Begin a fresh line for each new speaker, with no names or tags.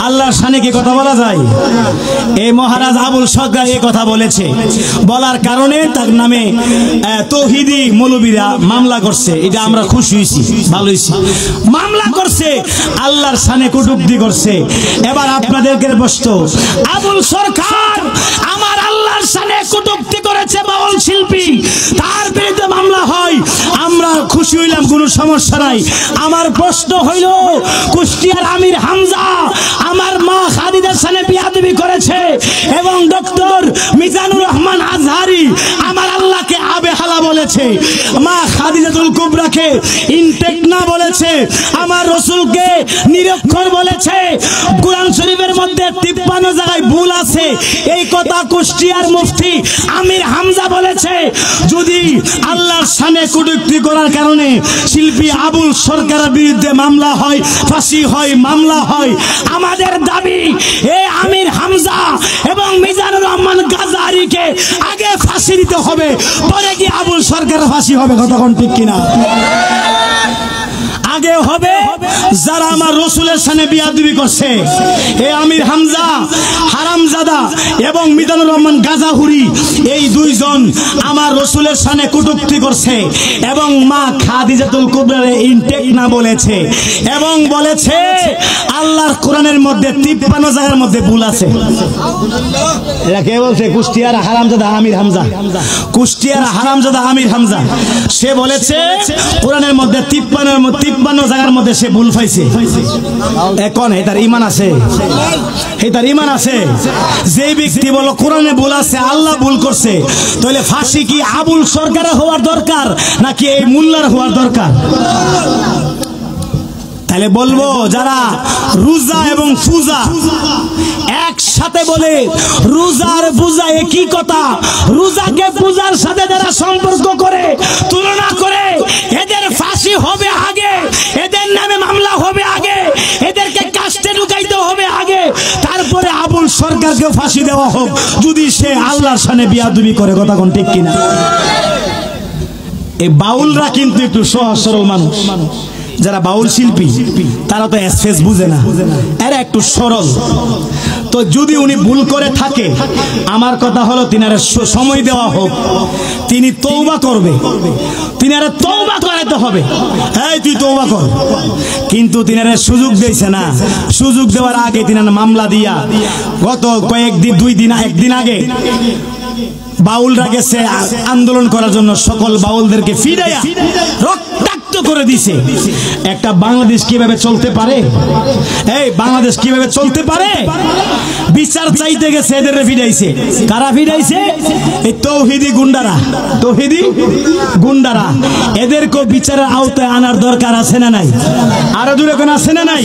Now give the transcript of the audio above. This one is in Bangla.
আল্লাহর শানে কি কথা বলা যায়? এই মহারাজ আবুল সরকার এই কথা বলেছে, বলার কারণে তার নামে তৌহিদি মৌলবীরা মামলা করছে। এটা আমরা খুশি হয়েছি, ভালো হয়েছি। মামলা করছে, আল্লাহর শানে কটূক্তি করছে। এবার আপনাদেরকে প্রশ্ন, আবুল সরকার আমার আল্লাহর শানে কটূক্তি করেছে বাউল শিল্পী, তার বিরুদ্ধে মামলা হয়, আমরা খুশি হইলাম, কোনো সমস্যা নাই। আমার প্রশ্ন হইল, কুষ্টিয়ার আমির হামজা আমার মা খাদিজার সাথে বিয়াদবি করেছে এবং ডক্টর মিজানুর রহমান আজহারি আমার আল্লাহকে আবেহালা বলেছে, মা খাদিজাতুল কুবরাকে ইনটেক না বলেছে, আমার রাসূলকে নিরক্ষর বলেছে, কুরআন শরীফের মধ্যে 53 জায়গায় ভুল আছে, এই কথা কুষ্টিয়ার মুফতি আমির হামজা বলেছে। যদি আল্লাহর শানে কটূক্তি করার কারণে শিল্পী আবুল সরকারের বিরুদ্ধে মামলা হয়, ফাঁসি হয়, মামলা হয়, আমাদের দাবি এই আমির হামজা এবং মিজানুর রহমান গাজারিকে আগে ফাঁসি দিতে হবে, পরে কি আবুল সরকারের ফাঁসি হবে? কতক্ষণ ঠিক কিনা? আগে হবে যারা আমার রাসূলের সামনে বিয়াদবি করছে, এই আমির হামজা হারামজাদা এবং মিজানুর রহমান গাজাহুরি, এই দুইজন আমার রাসূলের সামনে কটূক্তি করছে এবং মা খাদিজাতুল কুবরার ইনটেক না বলেছে এবং বলেছে আল্লাহর কোরআনের মধ্যে 53 জায়গার মধ্যে ভুল আছে। এরা কে বলছে? কুষ্টিয়ার হারামজাদা আমির হামজা, কুষ্টিয়ার হারামজাদা আমির হামজা। সে বলেছে কোরআনের মধ্যে 53 জায়গার মধ্যে সে ভুল পাইছে। এখন এটার ঈমান আছে? এটার ঈমান আছে? যে ব্যক্তি বলো কোরআনে ভুল আছে, আল্লাহ ভুল করছে, তাহলে ফাঁসি কি আবুল সরকারের হওয়ার দরকার নাকি এই মোল্লার হওয়ার দরকার? তাহলে বলবো যারা রোজা এবং পূজা একসাথে বলে, রোজা আর পূজা একই কথা, রোজাকে পূজার সাথে যারা সম্পর্ক করে, তুলনা করে, এদের ফাঁসি হবে আগে, এদের নামে মামলা হবে আগে, এদেরকে কাস্টে ঢুকাইতে হবে আগে, তারপরে আবুল সরকারকে ফাঁসি দেওয়া হোক যদি সে আল্লাহর শানে বিয়াদবি করে। কথা কোন ঠিক কিনা? এই বাউলরা কিন্তু একটু সহজ সরল মানুষ, যারা বাউল শিল্পী তারা তো এসফেস বুঝে না, এরা একটু সরল। তো যদি উনি ভুল করে থাকে, আমার কথা হলো তিনারে সময় দেওয়া হোক, তিনি তওবা করবে, তিনারে তওবা করাইতে হবে, এই তুই তওবা কর। কিন্তু তিনারে সুযোগ দিয়েছে না, সুযোগ দেওয়ার আগে তিনার মামলা দিয়া গত কয়েকদিন, 2 দিন, 1 দিন আগে বাউলরা গেছে আন্দোলন করার জন্য, সকল বাউলদেরকে ফিরাইয়া রক্তাক্ত করে দিছে। একটা বাংলাদেশ কিভাবে চলতে পারে? এই বাংলাদেশ কিভাবে চলতে পারে? বিচার চাইতে গেছে, এদের ফিরাইছে। কারা ফিরাইছে? এই তৌহিদি গুন্ডারা, তৌহিদি গুন্ডারা। এদেরকে বিচারের আওতায় আনার দরকার আছে না নাই? আরো দূরে কোন আছে না নাই?